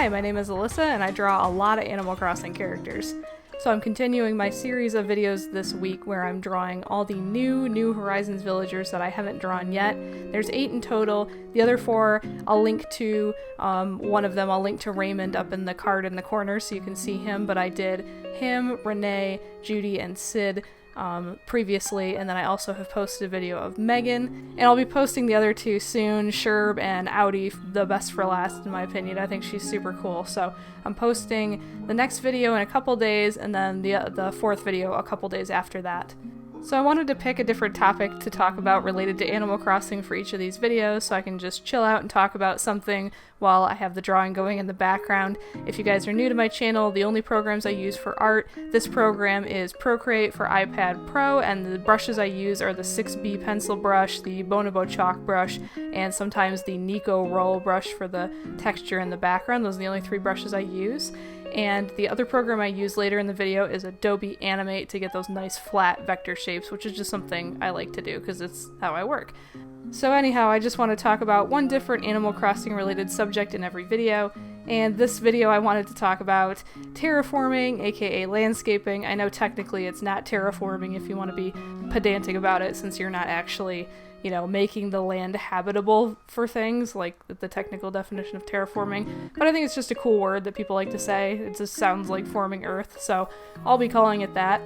Hi, my name is Alyssa and I draw a lot of Animal Crossing characters. So I'm continuing my series of videos this week where I'm drawing all the New Horizons villagers that I haven't drawn yet. There's 8 in total. The other 4 I'll link to. One of them I'll link to Raymond up in the card in the corner so you can see him, but I did him, Renee, Judy, and Sid previously, and then I also have posted a video of Megan, and I'll be posting the other 2 soon, Sherb and Audi, the best for last in my opinion. I think she's super cool, so I'm posting the next video in a couple days, and then the 4th video a couple days after that. So I wanted to pick a different topic to talk about related to Animal Crossing for each of these videos so I can just chill out and talk about something while I have the drawing going in the background. If you guys are new to my channel, the only programs I use for art, this program is Procreate for iPad Pro, and the brushes I use are the 6B pencil brush, the Bonobo chalk brush, and sometimes the Nico roll brush for the texture in the background. Those are the only 3 brushes I use. And the other program I use later in the video is Adobe Animate to get those nice flat vector shapes, which is just something I like to do because it's how I work. So anyhow, I just want to talk about one different Animal Crossing related subject in every video, and this video I wanted to talk about terraforming, aka landscaping. I know technically it's not terraforming if you want to be pedantic about it, since you're not actually, you know, making the land habitable for things, like the technical definition of terraforming, but I think it's just a cool word that people like to say. It just sounds like forming Earth, so I'll be calling it that,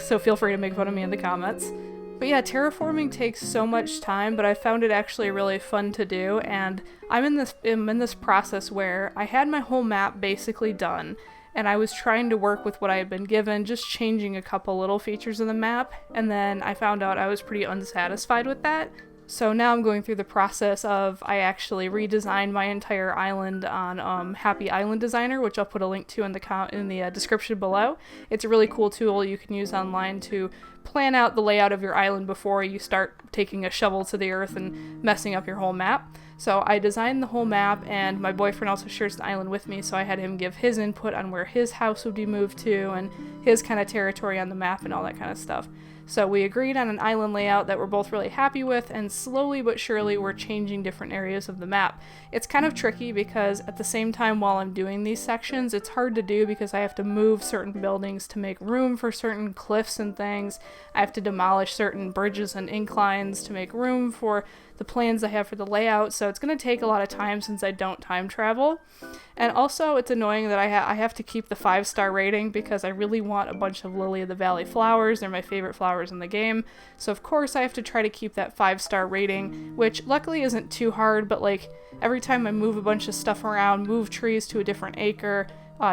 so feel free to make fun of me in the comments. But yeah, terraforming takes so much time, but I found it actually really fun to do, and I'm in this process where I had my whole map basically done, and I was trying to work with what I had been given, just changing a couple little features of the map, and then I found out I was pretty unsatisfied with that. So now I'm going through the process of, I actually redesigned my entire island on Happy Island Designer, which I'll put a link to in the description below. It's a really cool tool you can use online to plan out the layout of your island before you start taking a shovel to the earth and messing up your whole map. So I designed the whole map, and my boyfriend also shares the island with me, so I had him give his input on where his house would be moved to and his kind of territory on the map and all that kind of stuff. So we agreed on an island layout that we're both really happy with, and slowly but surely we're changing different areas of the map. It's kind of tricky because at the same time while I'm doing these sections, it's hard to do because I have to move certain buildings to make room for certain cliffs and things. I have to demolish certain bridges and inclines to make room for the plans I have for the layout, so it's going to take a lot of time since I don't time travel. And also it's annoying that I have to keep the 5-star rating because I really want a bunch of Lily of the Valley flowers. They're my favorite flowers in the game, so of course I have to try to keep that 5-star rating, which luckily isn't too hard, but like every time I move a bunch of stuff around, move trees to a different acre,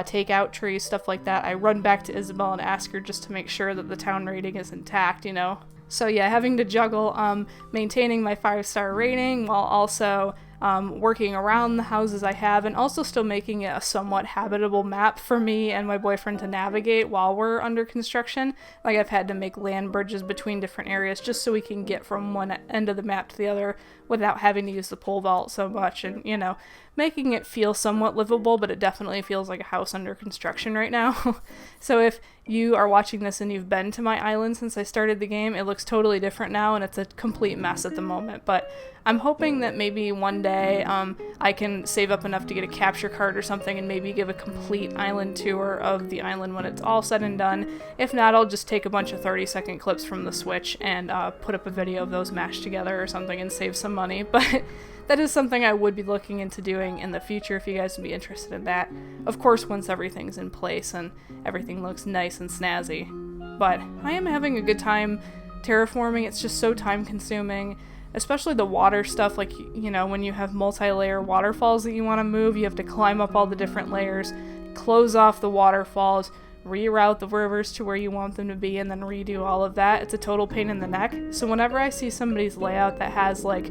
take out trees, stuff like that, I run back to Isabel and ask her just to make sure that the town rating is intact, you know? So yeah, having to juggle maintaining my 5-star rating while also working around the houses I have, and also still making it a somewhat habitable map for me and my boyfriend to navigate while we're under construction. Like I've had to make land bridges between different areas just so we can get from one end of the map to the other without having to use the pole vault so much, and you know, making it feel somewhat livable, but it definitely feels like a house under construction right now. So if you are watching this and you've been to my island since I started the game, it looks totally different now and it's a complete mess at the moment, but I'm hoping that maybe one day I can save up enough to get a capture card or something and maybe give a complete island tour of the island when it's all said and done. If not, I'll just take a bunch of 30-second clips from the Switch and put up a video of those mashed together or something and save some money, but that is something I would be looking into doing in the future if you guys would be interested in that. Of course, once everything's in place and everything looks nice and snazzy. But I am having a good time terraforming. It's just so time consuming, especially the water stuff. Like, you know, when you have multi-layer waterfalls that you want to move, you have to climb up all the different layers, close off the waterfalls, reroute the rivers to where you want them to be, and then redo all of that. It's a total pain in the neck. So whenever I see somebody's layout that has like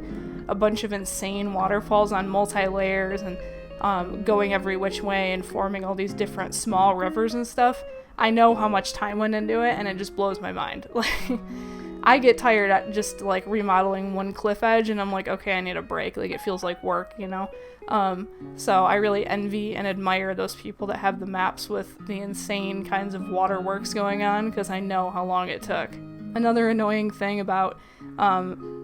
a bunch of insane waterfalls on multi-layers and going every which way and forming all these different small rivers and stuff, I know how much time went into it, and it just blows my mind. Like, I get tired at just like remodeling one cliff edge, and I'm like, okay, I need a break. Like, it feels like work, you know? So I really envy and admire those people that have the maps with the insane kinds of waterworks going on, because I know how long it took. Another annoying thing about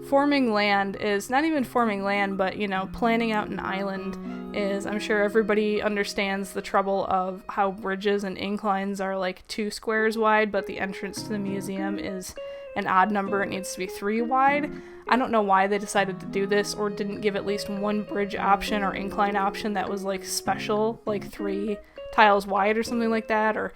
forming land is not even forming land, but, you know, planning out an island is I'm sure everybody understands the trouble of how bridges and inclines are like 2 squares wide, but the entrance to the museum is an odd number. It needs to be 3 wide. I don't know why they decided to do this, or didn't give at least one bridge option or incline option that was like special, like 3 tiles wide or something like that. Or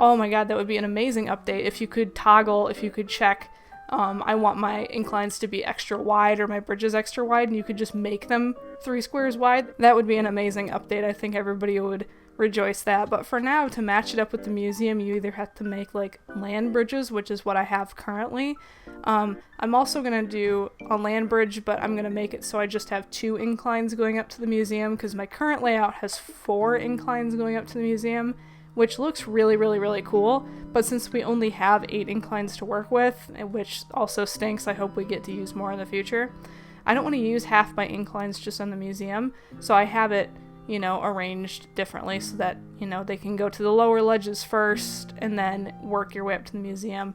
oh my god, that would be an amazing update if you could toggle, if you could check I want my inclines to be extra wide or my bridges extra wide, and you could just make them 3 squares wide. That would be an amazing update. I think everybody would rejoice that. But for now, to match it up with the museum, you either have to make like land bridges, which is what I have currently. I'm also gonna do a land bridge, but I'm gonna make it so I just have 2 inclines going up to the museum, because my current layout has 4 inclines going up to the museum, which looks really, really, really cool. But since we only have 8 inclines to work with, which also stinks, I hope we get to use more in the future, I don't want to use half my inclines just on the museum, so I have it, you know, arranged differently so that, you know, they can go to the lower ledges first and then work your way up to the museum.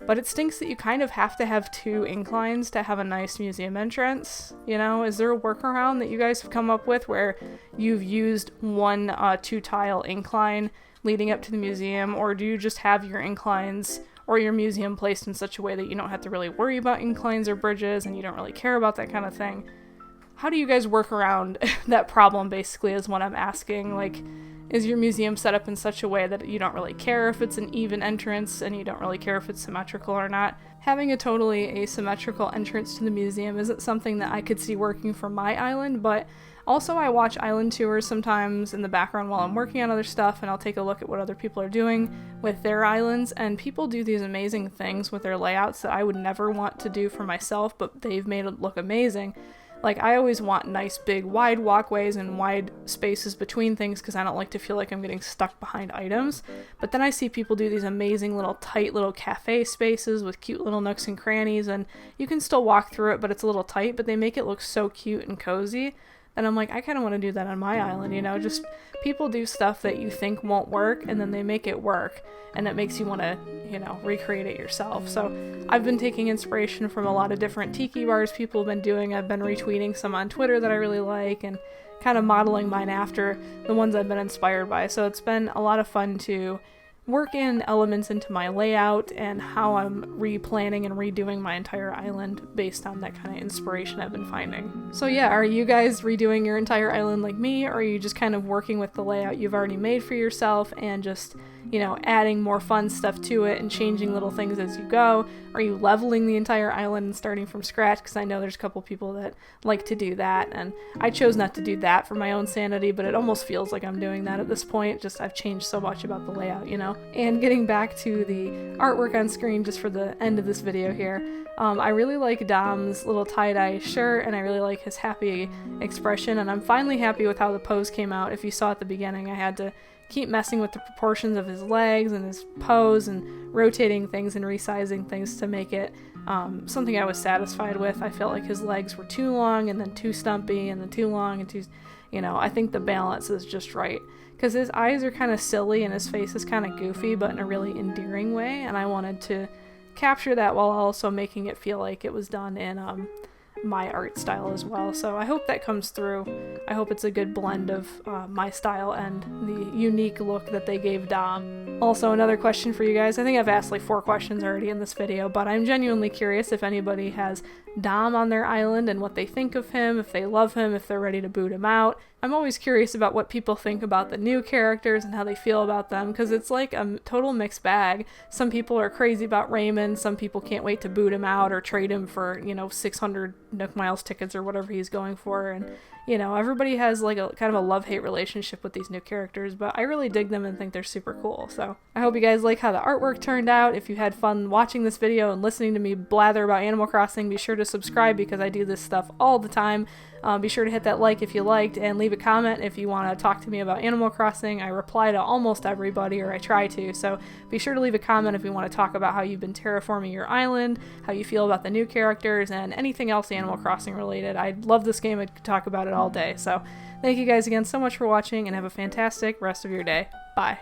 But it stinks that you kind of have to have 2 inclines to have a nice museum entrance. You know, is there a workaround that you guys have come up with where you've used one 2-tile incline leading up to the museum, or do you just have your inclines or your museum placed in such a way that you don't have to really worry about inclines or bridges and you don't really care about that kind of thing? How do you guys work around that problem, basically, is what I'm asking. Like, is your museum set up in such a way that you don't really care if it's an even entrance and you don't really care if it's symmetrical or not? Having a totally asymmetrical entrance to the museum isn't something that I could see working for my island, but also I watch island tours sometimes in the background while I'm working on other stuff, and I'll take a look at what other people are doing with their islands, and people do these amazing things with their layouts that I would never want to do for myself, but they've made it look amazing. Like, I always want nice big wide walkways and wide spaces between things because I don't like to feel like I'm getting stuck behind items. But then I see people do these amazing little tight little cafe spaces with cute little nooks and crannies, and you can still walk through it, but it's a little tight, but they make it look so cute and cozy. And I'm like, I kind of want to do that on my island, you know? Just people do stuff that you think won't work, and then they make it work, and it makes you want to, you know, recreate it yourself. So I've been taking inspiration from a lot of different tiki bars people have been doing. I've been retweeting some on Twitter that I really like, and kind of modeling mine after the ones I've been inspired by. So it's been a lot of fun to work in elements into my layout and how I'm replanning and redoing my entire island based on that kind of inspiration I've been finding. So yeah, are you guys redoing your entire island like me, or are you just kind of working with the layout you've already made for yourself and just, you know, adding more fun stuff to it and changing little things as you go? Are you leveling the entire island and starting from scratch? Because I know there's a couple people that like to do that, and I chose not to do that for my own sanity, but it almost feels like I'm doing that at this point. Just I've changed so much about the layout, you know? And getting back to the artwork on screen just for the end of this video here, I really like Dom's little tie-dye shirt, and I really like his happy expression, and I'm finally happy with how the pose came out. If you saw at the beginning, I had to keep messing with the proportions of his legs and his pose and rotating things and resizing things to make it something I was satisfied with. I felt like his legs were too long and then too stumpy and then too long and too, you know, I think the balance is just right. Because his eyes are kind of silly and his face is kind of goofy, but in a really endearing way, and I wanted to capture that while also making it feel like it was done in my art style as well. So I hope that comes through. I hope it's a good blend of my style and the unique look that they gave Dom. Also, another question for you guys. I think I've asked like 4 questions already in this video, but I'm genuinely curious if anybody has Dom on their island and what they think of him, if they love him, if they're ready to boot him out. I'm always curious about what people think about the new characters and how they feel about them, because it's like a total mixed bag. Some people are crazy about Raymond, some people can't wait to boot him out or trade him for, you know, 600 Nook Miles tickets or whatever he's going for, and you know, everybody has like a kind of a love-hate relationship with these new characters, but I really dig them and think they're super cool. So I hope you guys like how the artwork turned out. If you had fun watching this video and listening to me blather about Animal Crossing, be sure to subscribe because I do this stuff all the time. Be sure to hit that like if you liked, and leave a comment if you want to talk to me about Animal Crossing. I reply to almost everybody, or I try to, so be sure to leave a comment if you want to talk about how you've been terraforming your island, how you feel about the new characters, and anything else Animal Crossing related. I love this game. I could talk about it all day. So thank you guys again so much for watching, and have a fantastic rest of your day. Bye.